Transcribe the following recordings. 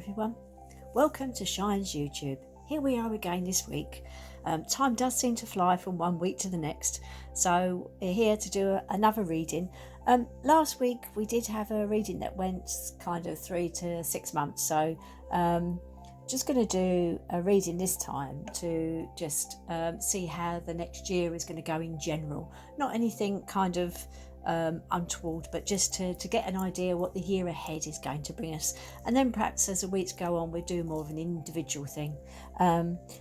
everyone. Welcome to SHIANS YouTube. Here we are again this week. Time does seem to fly from one week to the next, so we're here to do another reading. Last week we did have a reading that went kind of 3 to 6 months, so just going to do a reading this time to just see how the next year is going to go in general. Not anything kind of untoward, but just to get an idea what the year ahead is going to bring us, and then perhaps as the weeks go on we'll do more of an individual thing.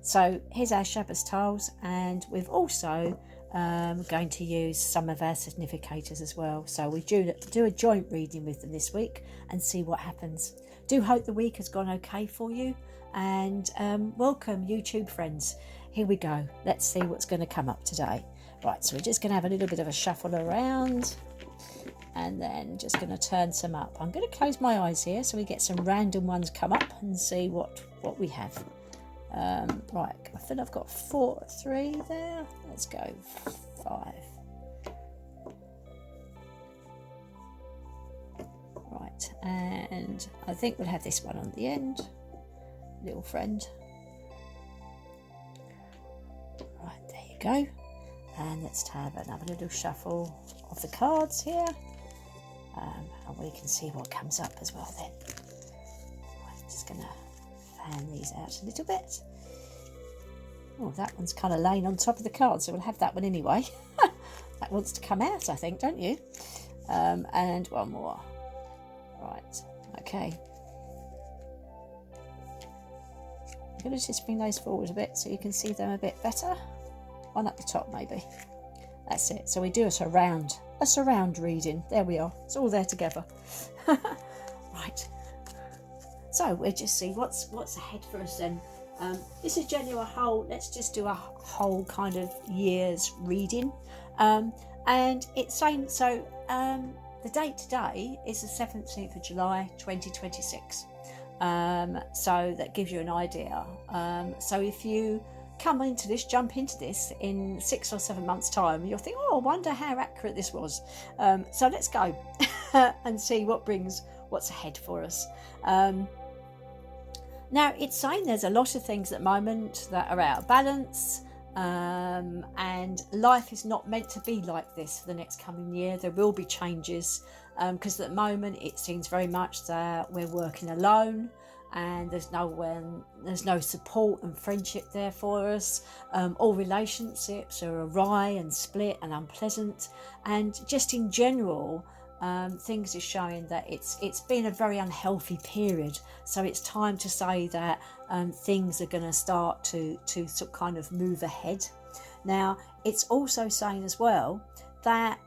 So here's our SHABAS tiles, and we've also going to use some of our significators as well, so we do a joint reading with them this week and see what happens. Do hope the week has gone okay for you, and welcome YouTube friends. Here we go, let's see what's going to come up today. Right, so we're just going to have a little bit of a shuffle around and then just going to turn some up. I'm going to close my eyes here so we get some random ones come up and see what we have. Right, I think I've got 3 there. Let's go 5. Right, and I think we'll have this one on the end. Little friend. Right, there you go. And let's have another little shuffle of the cards here, and we can see what comes up as well then. I'm just going to fan these out a little bit. Oh, that one's kind of laying on top of the card, so we'll have that one anyway. That wants to come out, I think, don't you? And one more. Right, okay. I'm going to just bring those forward a bit so you can see them a bit better. One at the top maybe. That's it. So we do a surround reading. There we are. It's all there together. Right. So we'll just see what's ahead for us then. This is generally a whole. Let's just do a whole kind of year's reading. And it's saying so. The date today is the 17th of July, 2026. So that gives you an idea. So if you jump into this in 6 or 7 months time, you'll think, oh, I wonder how accurate this was. So let's go and see what's ahead for us. Now it's saying there's a lot of things at the moment that are out of balance, and life is not meant to be like this for the next coming year. There will be changes, because at the moment it seems very much that we're working alone, and there's no support and friendship there for us. All relationships are awry and split and unpleasant, and just in general things are showing that it's been a very unhealthy period. So it's time to say that things are going to start to sort of kind of move ahead. Now it's also saying as well that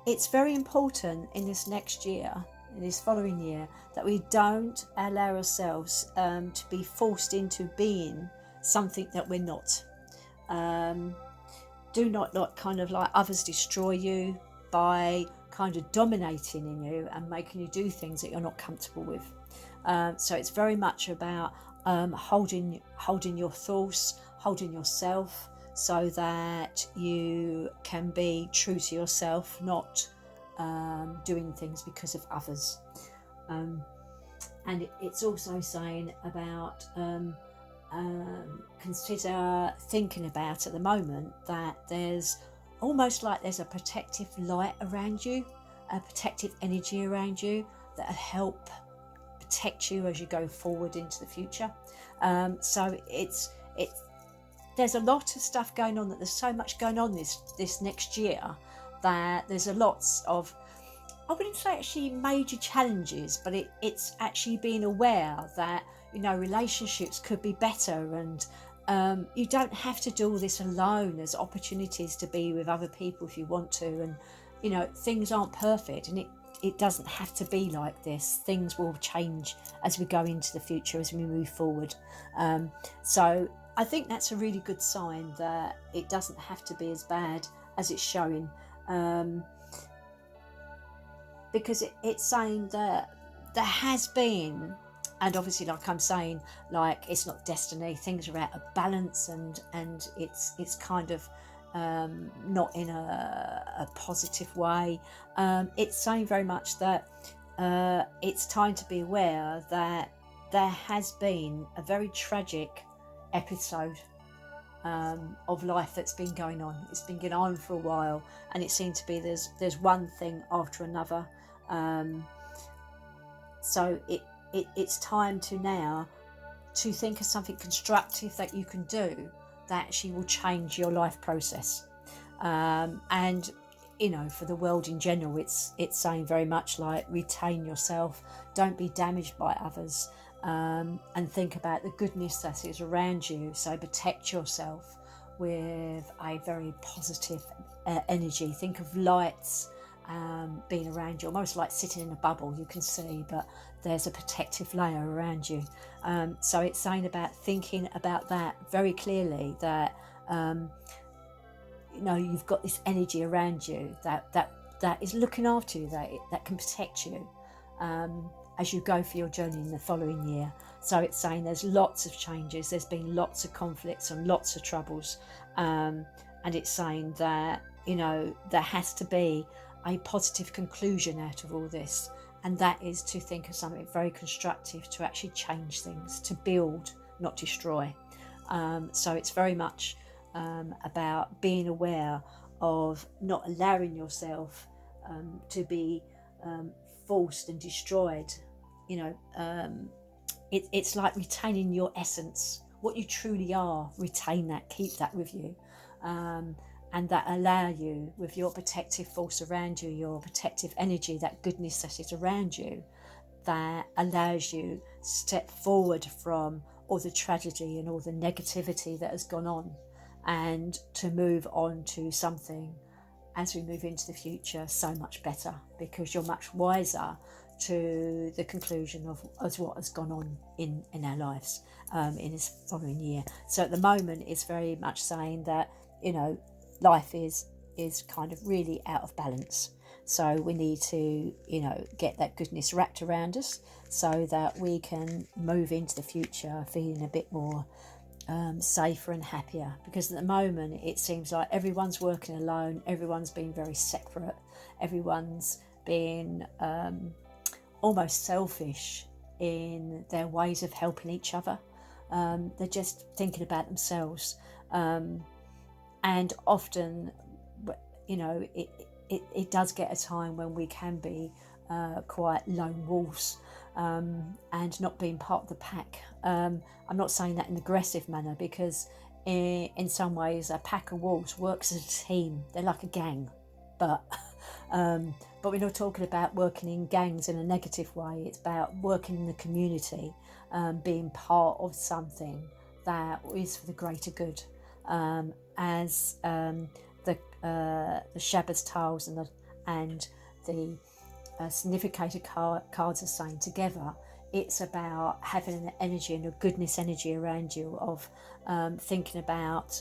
it's very important in this next year, in this following year, that we don't allow ourselves to be forced into being something that we're not. Do not kind of like others destroy you by kind of dominating in you and making you do things that you're not comfortable with. So it's very much about holding your thoughts, holding yourself, so that you can be true to yourself, not doing things because of others. And it's also saying about consider thinking about at the moment that there's almost like there's a protective light around you, a protective energy around you that'll help protect you as you go forward into the future. So it's there's a lot of stuff going on, that there's so much going on this next year, that there's a lots of, I wouldn't say actually major challenges, but it's actually being aware that, you know, relationships could be better, and you don't have to do all this alone. There's opportunities to be with other people if you want to, and you know, things aren't perfect, and it doesn't have to be like this. Things will change as we go into the future, as we move forward. So I think that's a really good sign that it doesn't have to be as bad as it's showing. Because it's saying that there has been, and obviously like I'm saying, like it's not destiny, things are out of balance, and it's kind of not in a positive way. It's saying very much that it's time to be aware that there has been a very tragic episode of life that's been going on. It's been going on for a while, and it seems to be there's one thing after another. So it's time to now to think of something constructive that you can do that actually will change your life process. And for the world in general, it's saying very much like retain yourself, don't be damaged by others, and think about the goodness that is around you. So protect yourself with a very positive energy. Think of lights being around you, almost like sitting in a bubble. You can see, but there's a protective layer around you. So it's saying about thinking about that very clearly, that you've got this energy around you that is looking after you, that can protect you as you go for your journey in the following year. So it's saying there's lots of changes, there's been lots of conflicts and lots of troubles, and it's saying that there has to be a positive conclusion out of all this, and that is to think of something very constructive to actually change things, to build, not destroy. So it's very much about being aware of not allowing yourself to be forced and destroyed. It's like retaining your essence, what you truly are. Retain that, keep that with you, and that allow you, with your protective force around you, your protective energy, that goodness that is around you, that allows you step forward from all the tragedy and all the negativity that has gone on, and to move on to something, as we move into the future, so much better, because you're much wiser to the conclusion of what has gone on in our lives in this following year. So at the moment, it's very much saying that life is kind of really out of balance. So we need to get that goodness wrapped around us, so that we can move into the future feeling a bit more safer and happier. Because at the moment it seems like everyone's working alone, everyone's being very separate, everyone's being almost selfish in their ways of helping each other. They're just thinking about themselves, and often it does get a time when we can be quite lone wolves, and not being part of the pack. I'm not saying that in an aggressive manner, because in some ways a pack of wolves works as a team. They're like a gang, but we're not talking about working in gangs in a negative way. It's about working in the community, being part of something that is for the greater good, as the SHABAS tiles and the Significator cards are saying together. It's about having an energy and a goodness energy around you of thinking about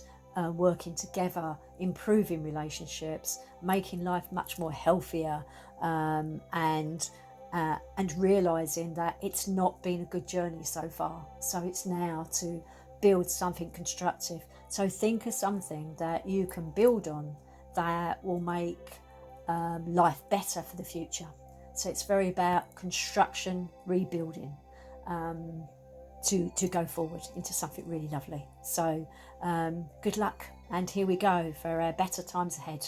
working together, improving relationships, making life much more healthier, and realizing that it's not been a good journey so far. So it's now to build something constructive. So think of something that you can build on that will make life better for the future. So it's very about construction, rebuilding, to go forward into something really lovely. So good luck, and here we go for better times ahead.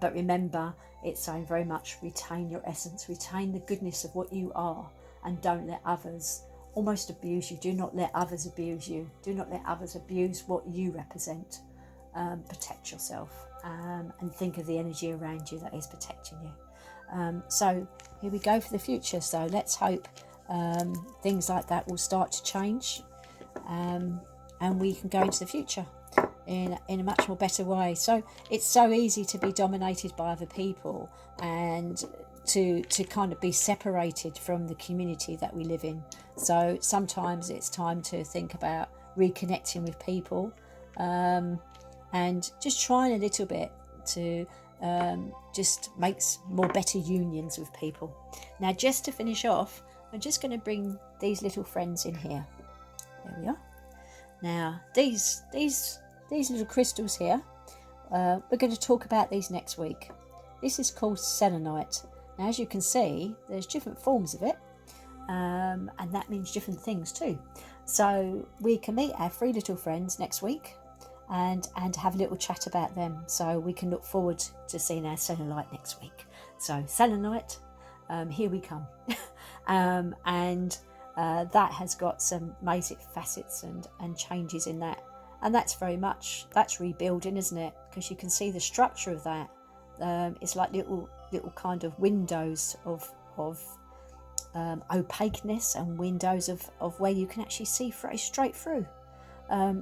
But remember, it's saying very much retain your essence, retain the goodness of what you are, and don't let others almost abuse you. Do not let others abuse you. Do not let others abuse what you represent. Protect yourself, and think of the energy around you that is protecting you. So here we go for the future. So let's hope things like that will start to change, and we can go into the future in a much more better way. So it's so easy to be dominated by other people, and to kind of be separated from the community that we live in. So sometimes it's time to think about reconnecting with people, and just trying a little bit to just makes more better unions with people. Now, just to finish off, I'm just going to bring these little friends in here. There we are. Now, these little crystals here, we're going to talk about these next week. This is called selenite. Now, as you can see, there's different forms of it, and that means different things too. So we can meet our 3 little friends next week and have a little chat about them, so we can look forward to seeing our selenite next week. So selenite, here we come. That has got some amazing facets and changes in that, and that's rebuilding, isn't it? Because you can see the structure of that. It's like little kind of windows of opaqueness, and windows of where you can actually see straight through.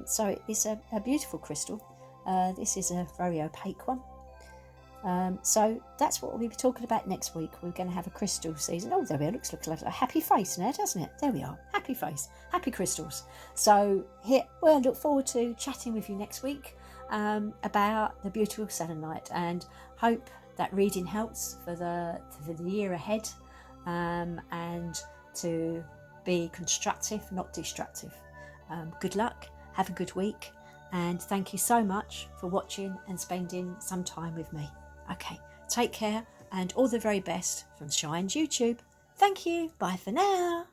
So it's a beautiful crystal. This is a very opaque one. So that's what we'll be talking about next week. We're going to have a crystal season. Oh, there we are. Looks like a happy face now, doesn't it? There we are. Happy face. Happy crystals. So here, we'll look forward to chatting with you next week about the beautiful selenite, and hope that reading helps for the year ahead, and to be constructive, not destructive. Good luck. Have a good week. And thank you so much for watching and spending some time with me. Okay, take care and all the very best from SHIANS YouTube. Thank you. Bye for now.